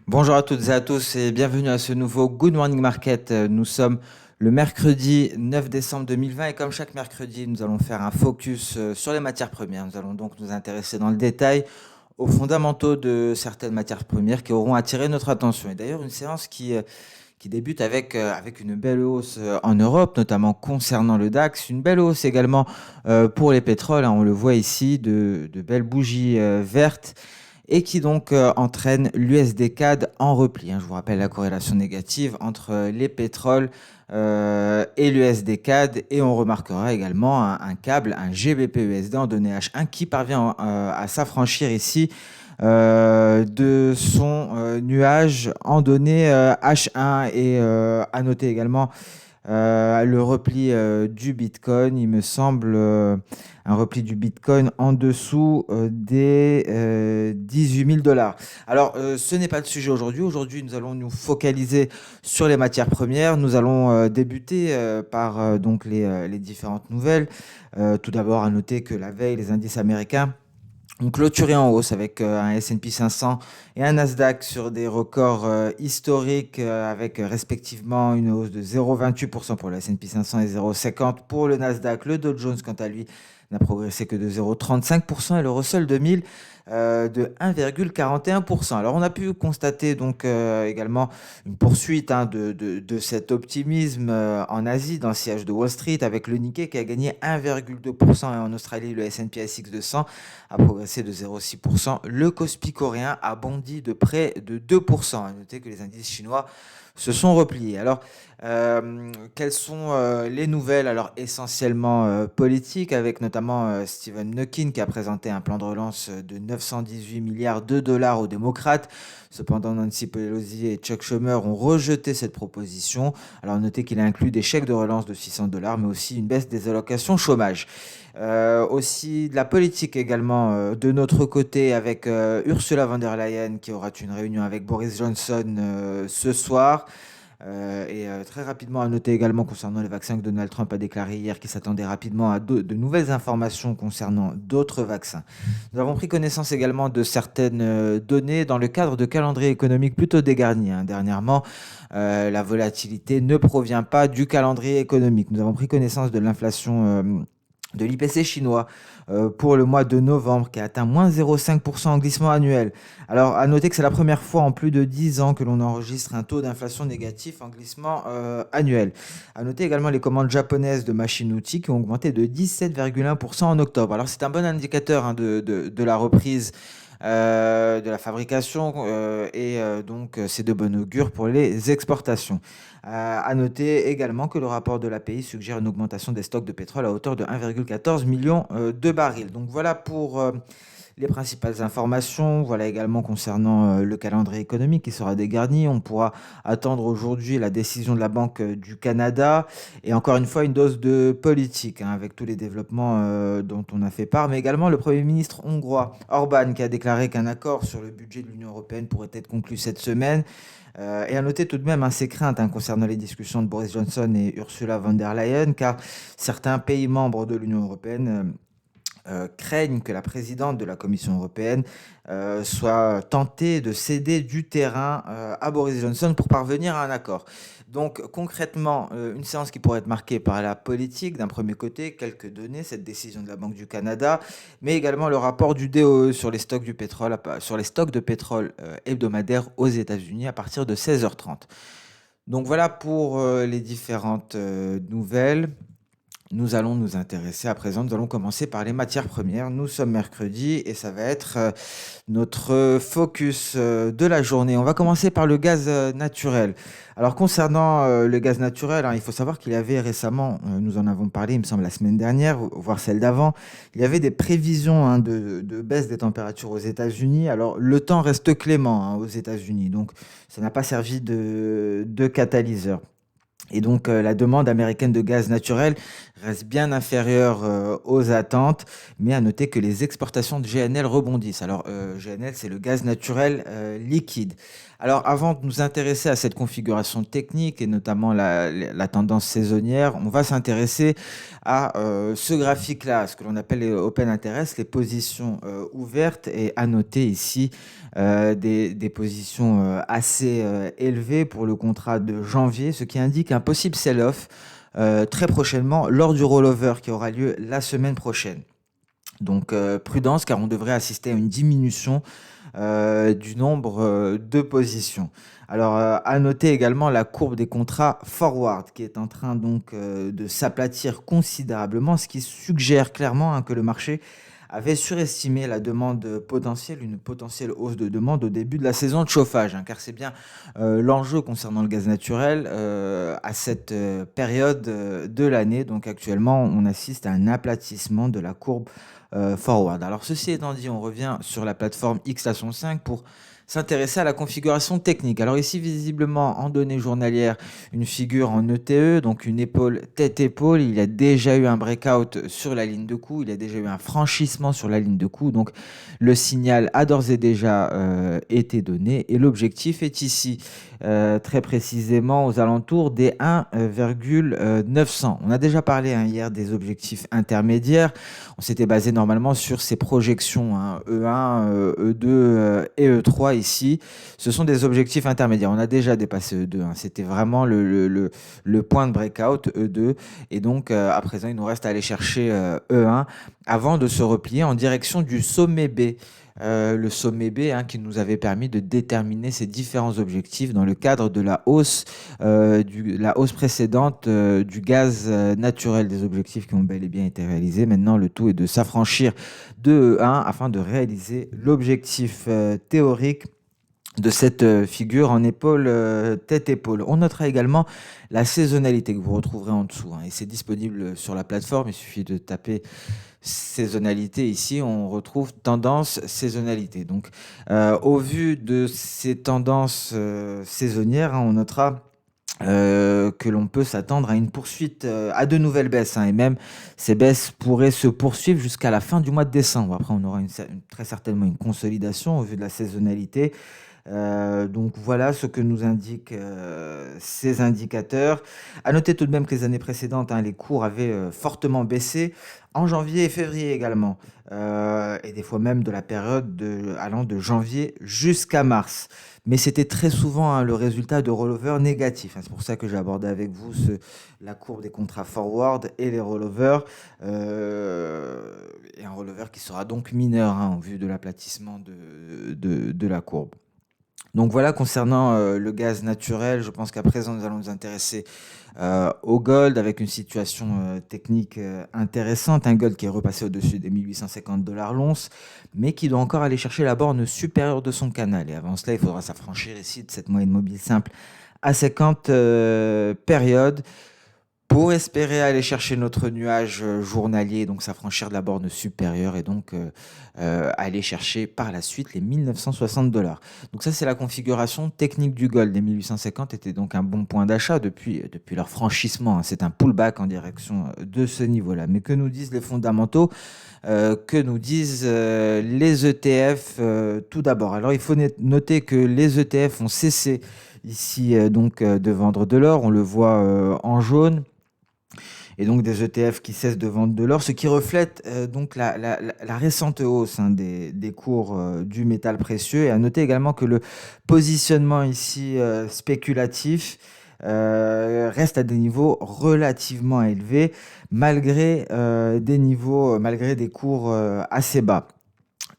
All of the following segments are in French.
Bonjour à toutes et à tous et bienvenue à ce nouveau Good Morning Market. Nous sommes le mercredi 9 décembre 2020 et comme chaque mercredi, nous allons faire un focus sur les matières premières. Nous allons donc nous intéresser dans le détail aux fondamentaux de certaines matières premières qui auront attiré notre attention. Et d'ailleurs, une séance qui débute avec une belle hausse en Europe, notamment concernant le DAX, une belle hausse également pour les pétroles, hein. On le voit ici, de belles bougies vertes et qui donc entraîne l'USD-CAD en repli, hein. Je vous rappelle la corrélation négative entre les pétroles et l'USD-CAD, et on remarquera également un câble, un GBP-USD en données H1 qui parvient à s'affranchir ici de son nuage en données H1, et à noter également le repli du Bitcoin, il me semble, un repli du Bitcoin en dessous des 18 000 dollars. Alors, ce n'est pas le sujet aujourd'hui. Aujourd'hui, nous allons nous focaliser sur les matières premières. Nous allons débuter par donc les différentes nouvelles. Tout d'abord, à noter que la veille, les indices américains ont clôturé en hausse avec un S&P 500 et un Nasdaq sur des records historiques avec respectivement une hausse de 0,28% pour le S&P 500 et 0,50% pour le Nasdaq. Le Dow Jones, quant à lui, n'a progressé que de 0,35% et le Russell 2000 de 1,41%. Alors on a pu constater donc également une poursuite, hein, de cet optimisme en Asie, dans le siège de Wall Street, avec le Nikkei qui a gagné 1,2% et en Australie le S&P ASX 200 a progressé de 0,6%. Le Kospi coréen a bondi de près de 2%. À noter que les indices chinois se sont repliés. Alors, quelles sont les nouvelles? Alors, essentiellement politiques, avec notamment Stephen Mnuchin qui a présenté un plan de relance de 918 milliards de dollars aux démocrates. Cependant, Nancy Pelosi et Chuck Schumer ont rejeté cette proposition. Alors, notez qu'il inclut des chèques de relance de 600 dollars, mais aussi une baisse des allocations chômage. Aussi de la politique également de notre côté, avec Ursula von der Leyen qui aura une réunion avec Boris Johnson ce soir. Très rapidement à noter également concernant les vaccins que Donald Trump a déclaré hier qu'il s'attendait rapidement à de nouvelles informations concernant d'autres vaccins. Nous avons pris connaissance également de certaines données dans le cadre de calendrier économique plutôt dégarni, hein. Dernièrement, la volatilité ne provient pas du calendrier économique. Nous avons pris connaissance de l'inflation de l'IPC chinois pour le mois de novembre, qui a atteint moins 0,5% en glissement annuel. Alors, à noter que c'est la première fois en plus de 10 ans que l'on enregistre un taux d'inflation négatif en glissement annuel. À noter également les commandes japonaises de machines-outils qui ont augmenté de 17,1% en octobre. Alors, c'est un bon indicateur, hein, de la reprise de la fabrication donc c'est de bon augure pour les exportations. À noter également que le rapport de l'API suggère une augmentation des stocks de pétrole à hauteur de 1,14 million de barils. Donc voilà pour les principales informations. Voilà également concernant le calendrier économique qui sera dégarni. On pourra attendre aujourd'hui la décision de la Banque du Canada et encore une fois une dose de politique, hein, avec tous les développements dont on a fait part, mais également le Premier ministre hongrois Orban qui a déclaré qu'un accord sur le budget de l'Union européenne pourrait être conclu cette semaine. Et à noter tout de même, hein, ces craintes, hein, concernant les discussions de Boris Johnson et Ursula von der Leyen, car certains pays membres de l'Union européenne craignent que la présidente de la Commission européenne soit tentée de céder du terrain à Boris Johnson pour parvenir à un accord. Donc concrètement, une séance qui pourrait être marquée par la politique d'un premier côté, quelques données, cette décision de la Banque du Canada, mais également le rapport du DOE sur les stocks du pétrole, sur les stocks de pétrole hebdomadaires aux États-Unis à partir de 16h30. Donc voilà pour les différentes nouvelles. Nous allons nous intéresser à présent, nous allons commencer par les matières premières. Nous sommes mercredi et ça va être notre focus de la journée. On va commencer par le gaz naturel. Alors concernant le gaz naturel, hein, il faut savoir qu'il y avait récemment, nous en avons parlé il me semble la semaine dernière, voire celle d'avant, il y avait des prévisions, hein, de baisse des températures aux États-Unis. Alors le temps reste clément, hein, aux États-Unis, donc ça n'a pas servi de catalyseur. Et donc, la demande américaine de gaz naturel reste bien inférieur aux attentes, mais à noter que les exportations de GNL rebondissent. Alors, GNL, c'est le gaz naturel liquide. Alors, avant de nous intéresser à cette configuration technique et notamment la tendance saisonnière, on va s'intéresser à ce graphique-là, ce que l'on appelle les open interest, les positions ouvertes, et à noter ici des positions assez élevées pour le contrat de janvier, ce qui indique un possible sell-off très prochainement lors du rollover qui aura lieu la semaine prochaine. Donc prudence, car on devrait assister à une diminution du nombre de positions. Alors à noter également la courbe des contrats forward qui est en train donc de s'aplatir considérablement, ce qui suggère clairement que le marché avait surestimé la demande potentielle, une potentielle hausse de demande au début de la saison de chauffage, car c'est bien l'enjeu concernant le gaz naturel à cette période de l'année. Donc actuellement, on assiste à un aplatissement de la courbe forward. Alors ceci étant dit, on revient sur la plateforme X-Station 5 pour s'intéresser à la configuration technique. Alors ici, visiblement, en données journalières, une figure en ETE, donc une épaule tête-épaule. Il y a déjà eu un breakout sur la ligne de coup, il y a déjà eu un franchissement sur la ligne de coup. Donc le signal a d'ores et déjà été donné et l'objectif est ici, très précisément aux alentours des 1,900. On a déjà parlé hier des objectifs intermédiaires. On s'était basé normalement sur ces projections, E1, E2 et E3 ici. Ce sont des objectifs intermédiaires. On a déjà dépassé E2. C'était vraiment le point de breakout E2. Et donc, à présent, il nous reste à aller chercher E1 avant de se replier en direction du sommet B. Le sommet B qui nous avait permis de déterminer ces différents objectifs dans le cadre de la hausse précédente du gaz naturel, des objectifs qui ont bel et bien été réalisés. Maintenant, le tout est de s'affranchir de E1 afin de réaliser l'objectif théorique de cette figure en épaule, tête-épaule. On notera également la saisonnalité que vous retrouverez en dessous, et c'est disponible sur la plateforme. Il suffit de taper saisonnalité ici, on retrouve tendance saisonnalité. Donc, au vu de ces tendances saisonnières, on notera que l'on peut s'attendre à une poursuite, à de nouvelles baisses, et même ces baisses pourraient se poursuivre jusqu'à la fin du mois de décembre. Après, on aura très certainement une consolidation au vu de la saisonnalité. Donc voilà ce que nous indiquent ces indicateurs. À noter tout de même que les années précédentes, les cours avaient fortement baissé en janvier et février également, et des fois même de la période allant de janvier jusqu'à mars. Mais c'était très souvent le résultat de rollovers négatifs. C'est pour ça que j'ai abordé avec vous la courbe des contrats forward et les rollovers, et un rollover qui sera donc mineur en vue de l'aplatissement de la courbe. Donc voilà, concernant le gaz naturel, je pense qu'à présent, nous allons nous intéresser au gold avec une situation technique intéressante. Un gold qui est repassé au-dessus des 1850 $ l'once, mais qui doit encore aller chercher la borne supérieure de son canal. Et avant cela, il faudra s'affranchir ici de cette moyenne mobile simple à 50 périodes, pour espérer aller chercher notre nuage journalier, donc s'affranchir de la borne supérieure et donc aller chercher par la suite les 1960 $. Donc ça, c'est la configuration technique du gold. Les 1850 étaient donc un bon point d'achat depuis leur franchissement. C'est un pullback en direction de ce niveau-là. Mais que nous disent les fondamentaux, que nous disent les ETF tout d'abord? Alors, il faut noter que les ETF ont cessé ici de vendre de l'or. On le voit en jaune. Et donc des ETF qui cessent de vendre de l'or, ce qui reflète donc la récente hausse des cours du métal précieux. Et à noter également que le positionnement ici spéculatif reste à des niveaux relativement élevés, malgré malgré des cours assez bas.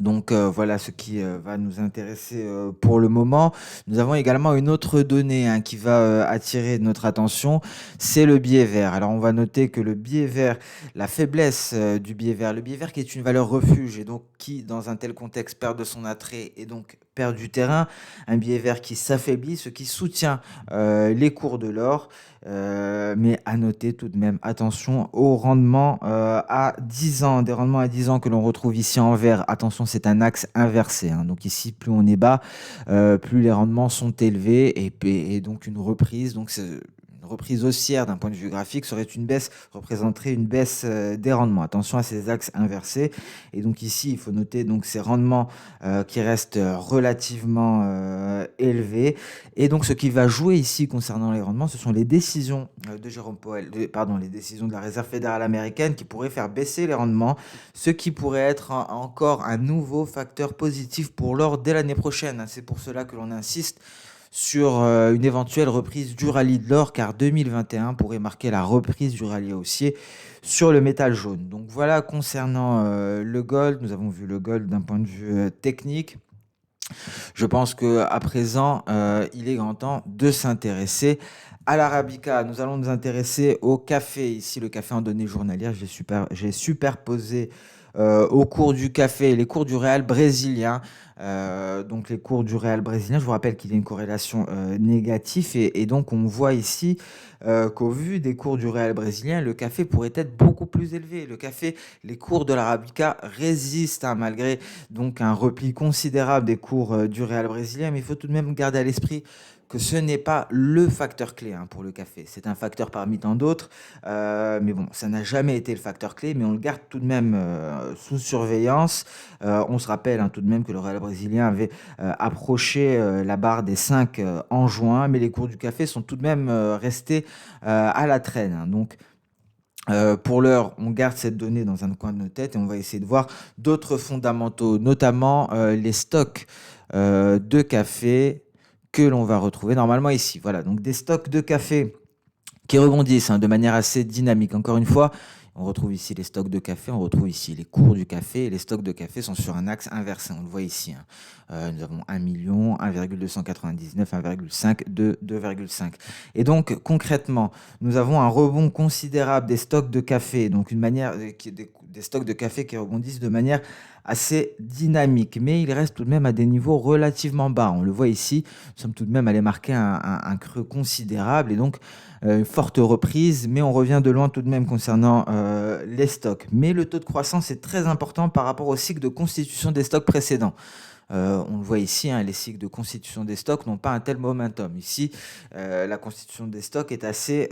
Donc voilà ce qui va nous intéresser pour le moment. Nous avons également une autre donnée qui va attirer notre attention, c'est le billet vert. Alors on va noter que le billet vert, la faiblesse du billet vert, le billet vert qui est une valeur refuge et donc qui dans un tel contexte perd de son attrait et donc perd du terrain, un billet vert qui s'affaiblit, ce qui soutient les cours de l'or. Mais à noter tout de même, attention aux rendements à 10 ans, des rendements à 10 ans que l'on retrouve ici en vert. Attention, c'est un axe inversé. Donc ici, plus on est bas, plus les rendements sont élevés et donc une reprise. Donc c'est une une reprise haussière d'un point de vue graphique représenterait une baisse des rendements. Attention à ces axes inversés. Et donc ici, il faut noter donc ces rendements qui restent relativement élevés. Et donc ce qui va jouer ici concernant les rendements, ce sont les décisions de Jérôme Powell, les décisions de la Réserve fédérale américaine qui pourraient faire baisser les rendements, ce qui pourrait être encore un nouveau facteur positif pour l'or dès l'année prochaine. C'est pour cela que l'on insiste sur une éventuelle reprise du rallye de l'or, car 2021 pourrait marquer la reprise du rallye haussier sur le métal jaune. Donc voilà concernant le gold. Nous avons vu le gold d'un point de vue technique. Je pense qu'à présent, il est grand temps de s'intéresser à l'arabica. Nous allons nous intéresser au café. Ici, le café en données journalières, j'ai superposé au cours du café les cours du réal brésilien. Donc les cours du réal brésilien, je vous rappelle qu'il y a une corrélation négative et donc on voit ici qu'au vu des cours du réal brésilien, le café pourrait être beaucoup plus élevé. Les cours de l'arabica résistent malgré donc un repli considérable des cours du réal brésilien, mais il faut tout de même garder à l'esprit que ce n'est pas le facteur clé pour le café. C'est un facteur parmi tant d'autres, mais bon, ça n'a jamais été le facteur clé, mais on le garde tout de même sous surveillance. On se rappelle tout de même que le Real brésilien avait approché la barre des 5 en juin, mais les cours du café sont tout de même restés à la traîne. Donc, pour l'heure, on garde cette donnée dans un coin de nos têtes et on va essayer de voir d'autres fondamentaux, notamment les stocks de café que l'on va retrouver normalement ici. Voilà, donc des stocks de café qui rebondissent de manière assez dynamique. Encore une fois, on retrouve ici les stocks de café, on retrouve ici les cours du café, et les stocks de café sont sur un axe inversé, on le voit ici. Nous avons 1 million, 1,299, 1,5, 2, 2,5. Et donc, concrètement, nous avons un rebond considérable des stocks de café, donc des stocks de café qui rebondissent de manière assez dynamique, mais il reste tout de même à des niveaux relativement bas. On le voit ici, nous sommes tout de même allés marquer un creux considérable, et donc une forte reprise, mais on revient de loin tout de même concernant les stocks. Mais le taux de croissance est très important par rapport au cycle de constitution des stocks précédents. On le voit ici, les cycles de constitution des stocks n'ont pas un tel momentum. Ici, la constitution des stocks est assez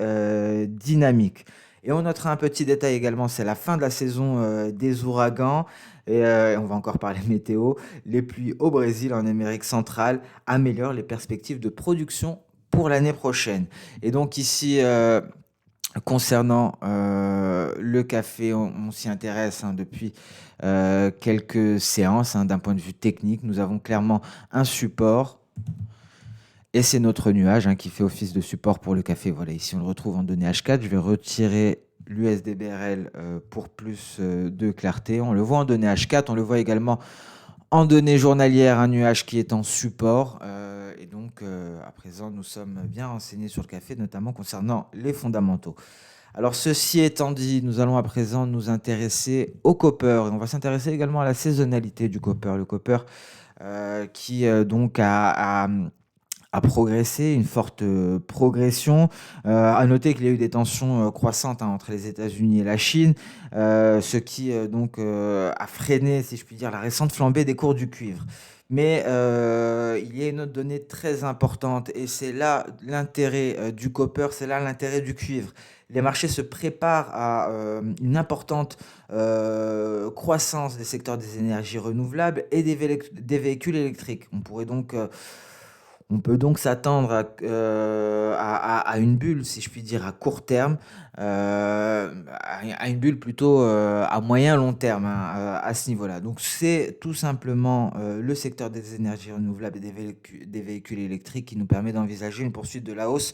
dynamique. Et on notera un petit détail également, c'est la fin de la saison des ouragans. Et on va encore parler météo. Les pluies au Brésil, en Amérique centrale, améliorent les perspectives de production pour l'année prochaine. Et donc ici, concernant le café, on s'y intéresse depuis quelques séances. D'un point de vue technique, nous avons clairement un support. Et c'est notre nuage qui fait office de support pour le café. Voilà, ici on le retrouve en données H4. Je vais retirer l'USDBRL pour plus de clarté. On le voit en données H4, on le voit également en données journalières, un nuage qui est en support. Et donc, à présent, nous sommes bien renseignés sur le café, notamment concernant les fondamentaux. Alors, ceci étant dit, nous allons à présent nous intéresser au copper. Et on va s'intéresser également à la saisonnalité du copper. Le copper qui donc a progressé, une forte progression. À noter qu'il y a eu des tensions croissantes entre les États-Unis et la Chine, ce qui donc a freiné, si je puis dire, la récente flambée des cours du cuivre. Mais il y a une autre donnée très importante, et c'est là l'intérêt du copper, c'est là l'intérêt du cuivre. Les marchés se préparent à une importante croissance des secteurs des énergies renouvelables et des véhicules électriques. On peut donc s'attendre à une bulle, si je puis dire, à court terme, à une bulle plutôt à moyen long terme à ce niveau-là. Donc c'est tout simplement le secteur des énergies renouvelables et des véhicules électriques qui nous permet d'envisager une poursuite de la hausse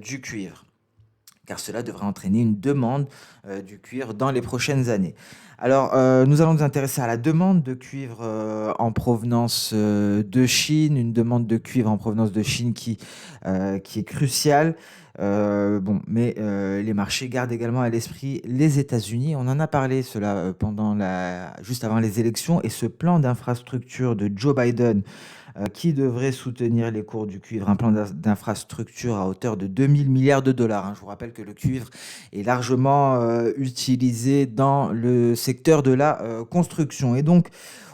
du cuivre, car cela devrait entraîner une demande du cuivre dans les prochaines années. Alors, nous allons nous intéresser à la demande de cuivre en provenance de Chine, une demande de cuivre en provenance de Chine qui est cruciale. Mais les marchés gardent également à l'esprit les États-Unis. On en a parlé juste avant les élections, et ce plan d'infrastructure de Joe Biden qui devrait soutenir les cours du cuivre, un plan d'infrastructure à hauteur de 2000 milliards de dollars, hein. Je vous rappelle que le cuivre est largement utilisé dans le secteur de la construction. Et donc,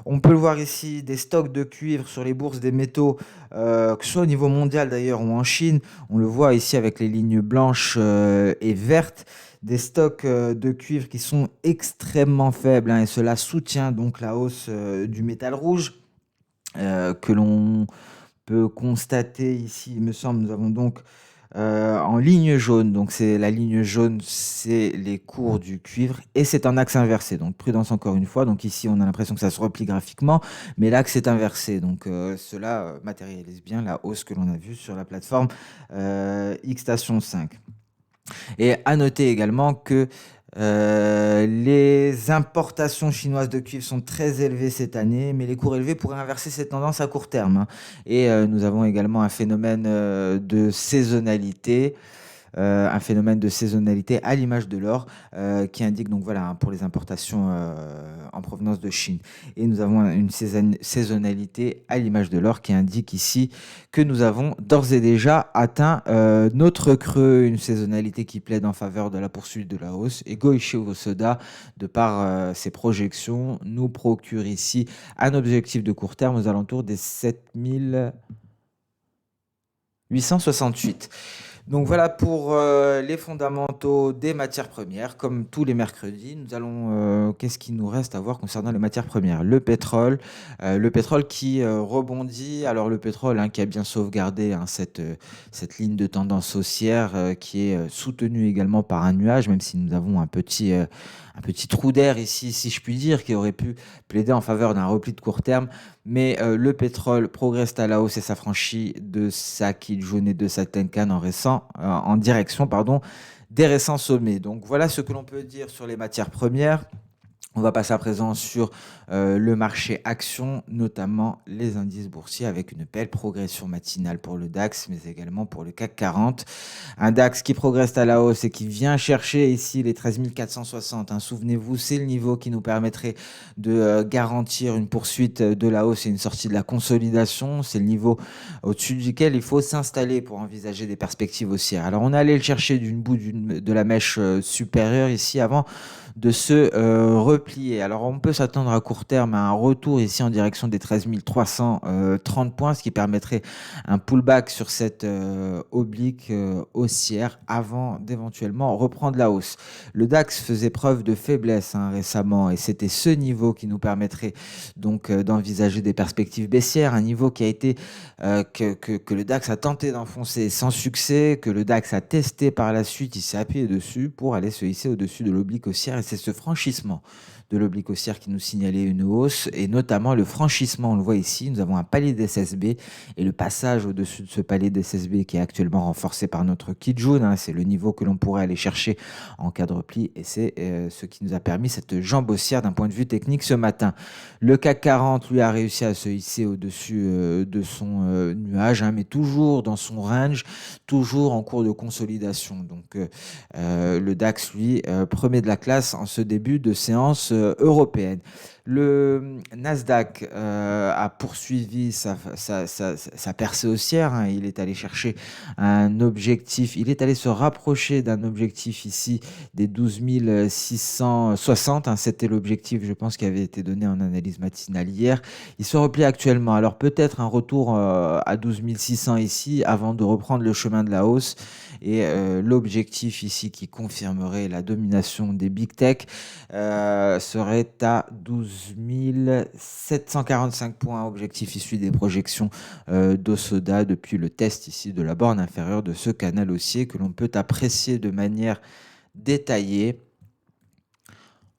on peut le voir ici, des stocks de cuivre sur les bourses des métaux, que ce soit au niveau mondial d'ailleurs ou en Chine. On le voit ici avec les lignes blanches et vertes, des stocks de cuivre qui sont extrêmement faibles, hein, et cela soutient donc la hausse du métal rouge que l'on peut constater ici. Il me semble, nous avons donc en ligne jaune, donc c'est la ligne jaune, c'est les cours du cuivre et c'est un axe inversé. Donc prudence encore une fois. Donc ici, on a l'impression que ça se replie graphiquement, mais l'axe est inversé. Donc cela matérialise bien la hausse que l'on a vue sur la plateforme X-Station 5. Et à noter également que les importations chinoises de cuivre sont très élevées cette année, mais les cours élevés pourraient inverser cette tendance à court terme, hein. Et nous avons également un phénomène de saisonnalité à l'image de l'or qui indique donc voilà, hein, pour les importations en provenance de Chine. Et nous avons une saisonnalité à l'image de l'or qui indique ici que nous avons d'ores et déjà atteint notre creux, une saisonnalité qui plaide en faveur de la poursuite de la hausse. Et Goichi Osoda, de par ses projections, nous procure ici un objectif de court terme aux alentours des 7868. Donc voilà pour les fondamentaux des matières premières. Comme tous les mercredis, nous allons. Qu'est-ce qu'il nous reste à voir concernant les matières premières? Le pétrole qui rebondit. Alors le pétrole, hein, qui a bien sauvegardé, hein, cette ligne de tendance haussière qui est soutenue également par un nuage, même si nous avons un petit trou d'air ici, si je puis dire, qui aurait pu plaider en faveur d'un repli de court terme. Mais le pétrole progresse à la hausse et s'affranchit de sa quille jaune et de sa Tenkan en direction des récents sommets. Donc voilà ce que l'on peut dire sur les matières premières. On va passer à présent sur le marché action, notamment les indices boursiers avec une belle progression matinale pour le DAX, mais également pour le CAC 40. Un DAX qui progresse à la hausse et qui vient chercher ici les 13 460, hein. Souvenez-vous, c'est le niveau qui nous permettrait de garantir une poursuite de la hausse et une sortie de la consolidation. C'est le niveau au-dessus duquel il faut s'installer pour envisager des perspectives haussières. Alors on est allé le chercher d'une bout de la mèche supérieure ici avant de se replier. Alors on peut s'attendre à court terme à un retour ici en direction des 13 330 points, ce qui permettrait un pullback sur cette oblique haussière avant d'éventuellement reprendre la hausse. Le DAX faisait preuve de faiblesse, hein, récemment, et c'était ce niveau qui nous permettrait donc d'envisager des perspectives baissières, un niveau qui a été que le DAX a tenté d'enfoncer sans succès, que le DAX a testé par la suite, il s'est appuyé dessus pour aller se hisser au-dessus de l'oblique haussière. Et c'est ce franchissement de l'oblique haussière qui nous signalait une hausse, et notamment le franchissement, on le voit ici, nous avons un palier d'SSB et le passage au-dessus de ce palier d'SSB qui est actuellement renforcé par notre Kijun, hein, c'est le niveau que l'on pourrait aller chercher en cas de repli, et c'est ce qui nous a permis cette jambe haussière d'un point de vue technique ce matin. Le CAC 40 lui a réussi à se hisser au-dessus de son nuage, hein, mais toujours dans son range, toujours en cours de consolidation. Donc le DAX, lui, premier de la classe en ce début de séance européenne. Le Nasdaq a poursuivi sa percée haussière, hein. Il est allé chercher un objectif, il est allé se rapprocher d'un objectif ici des 12 660, hein. C'était l'objectif, je pense, qui avait été donné en analyse matinale hier. Il se replie actuellement. Alors peut-être un retour à 12 600 ici avant de reprendre le chemin de la hausse. Et l'objectif ici qui confirmerait la domination des big tech serait à 12 745 points, objectif issu des projections d'Osoda depuis le test ici de la borne inférieure de ce canal haussier que l'on peut apprécier de manière détaillée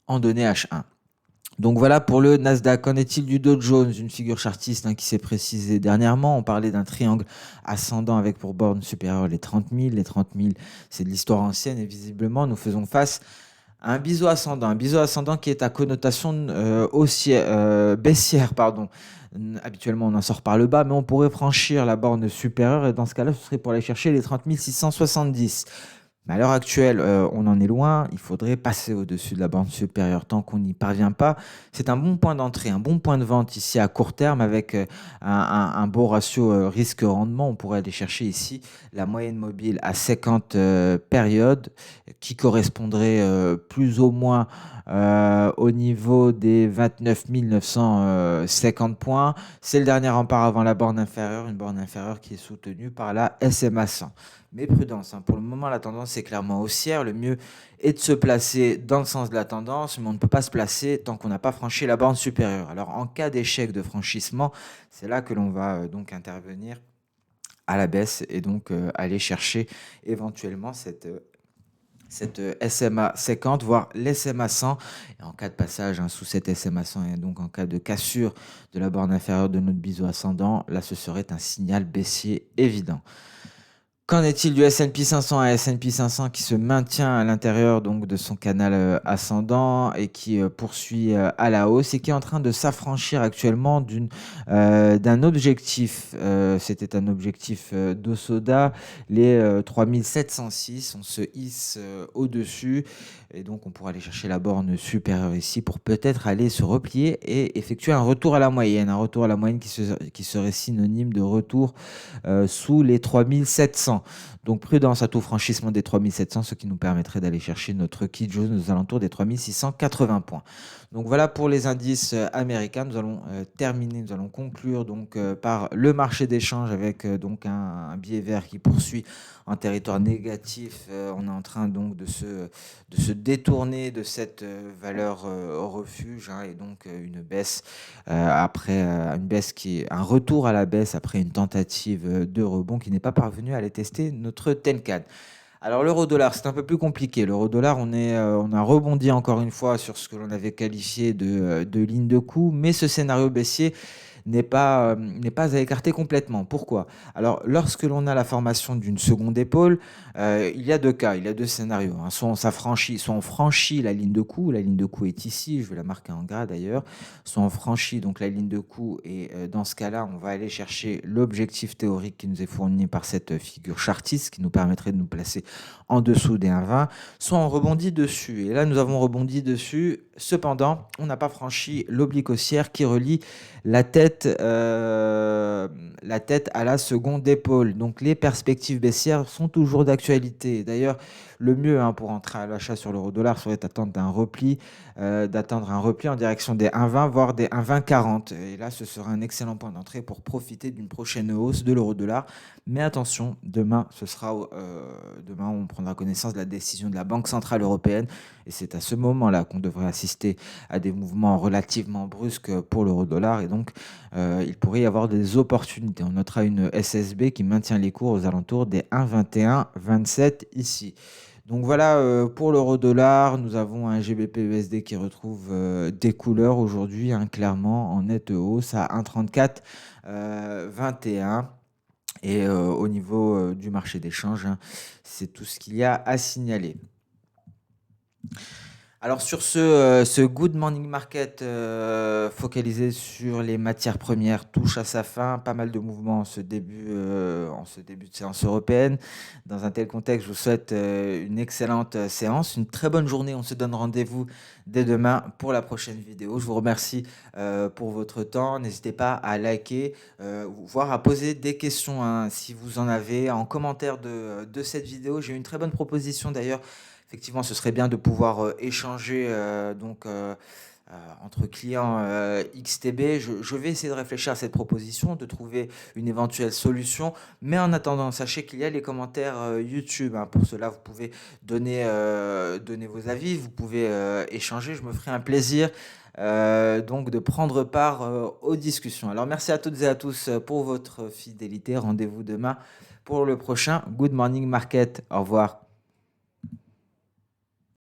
en données H1. Donc voilà pour le Nasdaq. Qu'en est-il du Dow Jones, une figure chartiste, hein, qui s'est précisée dernièrement? On parlait d'un triangle ascendant avec pour borne supérieure les 30 000. Les 30 000, c'est de l'histoire ancienne et visiblement nous faisons face à un biseau ascendant. Un biseau ascendant qui est à connotation baissière. Pardon. Habituellement, on en sort par le bas, mais on pourrait franchir la borne supérieure et dans ce cas-là, ce serait pour aller chercher les 30 670. Mais à l'heure actuelle, on en est loin. Il faudrait passer au-dessus de la borne supérieure. Tant qu'on n'y parvient pas, c'est un bon point d'entrée, un bon point de vente ici à court terme avec un beau ratio risque-rendement. On pourrait aller chercher ici la moyenne mobile à 50 périodes qui correspondrait plus ou moins au niveau des 29 950 points. C'est le dernier rempart avant la borne inférieure, une borne inférieure qui est soutenue par la SMA 100. Mais prudence, hein. Pour le moment, la tendance est clairement haussière. Le mieux est de se placer dans le sens de la tendance, mais on ne peut pas se placer tant qu'on n'a pas franchi la borne supérieure. Alors, en cas d'échec de franchissement, c'est là que l'on va donc intervenir à la baisse et donc aller chercher éventuellement cette SMA 50, voire l'SMA 100. Et en cas de passage sous cette SMA 100 et donc en cas de cassure de la borne inférieure de notre biseau ascendant, là, ce serait un signal baissier évident. Qu'en est-il du S&P 500? Un S&P 500 qui se maintient à l'intérieur donc de son canal ascendant et qui poursuit à la hausse et qui est en train de s'affranchir actuellement d'un objectif. C'était un objectif d'Osoda, les 3706. On se hisse au-dessus et donc on pourra aller chercher la borne supérieure ici pour peut-être aller se replier et effectuer un retour à la moyenne. Un retour à la moyenne qui serait synonyme de retour sous les 3700. Donc prudence à tout franchissement des 3700, ce qui nous permettrait d'aller chercher notre key jaune aux alentours des 3680 points. Donc voilà pour les indices américains. Nous allons terminer, nous allons conclure donc par le marché d'échange avec donc un billet vert qui poursuit en territoire négatif. On est en train donc de se détourner de cette valeur au refuge et donc une baisse après une baisse qui est un retour à la baisse après une tentative de rebond qui n'est pas parvenu à aller tester notre Tenkan. Alors l'euro-dollar, c'est un peu plus compliqué. L'euro-dollar, on a rebondi encore une fois sur ce que l'on avait qualifié de ligne de coup, mais ce scénario baissier n'est pas à écarter complètement. Pourquoi? Alors, lorsque l'on a la formation d'une seconde épaule, il y a deux cas, il y a deux scénarios, hein. Soit on s'affranchit, soit on franchit la ligne de coup. La ligne de coup est ici, je vais la marquer en gras d'ailleurs. Soit on franchit donc la ligne de coup et dans ce cas-là, on va aller chercher l'objectif théorique qui nous est fourni par cette figure chartiste qui nous permettrait de nous placer en dessous des 1,20. Soit on rebondit dessus. Et là, nous avons rebondi dessus. Cependant, on n'a pas franchi l'oblique haussière qui relie la tête, à la seconde épaule. Donc les perspectives baissières sont toujours d'actualité. D'ailleurs, le mieux pour entrer à l'achat sur l'euro-dollar serait d'attendre un repli en direction des 1,20 voire des 1,2040. Et là, ce sera un excellent point d'entrée pour profiter d'une prochaine hausse de l'euro-dollar. Mais attention, demain, demain, on prendra connaissance de la décision de la Banque centrale européenne. Et c'est à ce moment-là qu'on devrait assister à des mouvements relativement brusques pour l'euro-dollar. Et donc, il pourrait y avoir des opportunités. On notera une SSB qui maintient les cours aux alentours des 1,2127 ici. Donc voilà pour l'euro-dollar. Nous avons un GBP-USD qui retrouve des couleurs aujourd'hui, clairement en nette hausse à 1,34 21. Et au niveau du marché d'échange, c'est tout ce qu'il y a à signaler. Alors sur ce Good Morning Market focalisé sur les matières premières touche à sa fin. Pas mal de mouvements en ce début de séance européenne. Dans un tel contexte, je vous souhaite une excellente séance, une très bonne journée. On se donne rendez-vous dès demain pour la prochaine vidéo. Je vous remercie pour votre temps. N'hésitez pas à liker, voire à poser des questions si vous en avez en commentaire de cette vidéo. J'ai une très bonne proposition d'ailleurs. Effectivement, ce serait bien de pouvoir échanger entre clients XTB. Je vais essayer de réfléchir à cette proposition, de trouver une éventuelle solution. Mais en attendant, sachez qu'il y a les commentaires YouTube. Pour cela, vous pouvez donner vos avis, vous pouvez échanger. Je me ferai un plaisir donc de prendre part aux discussions. Alors merci à toutes et à tous pour votre fidélité. Rendez-vous demain pour le prochain Good Morning Market. Au revoir.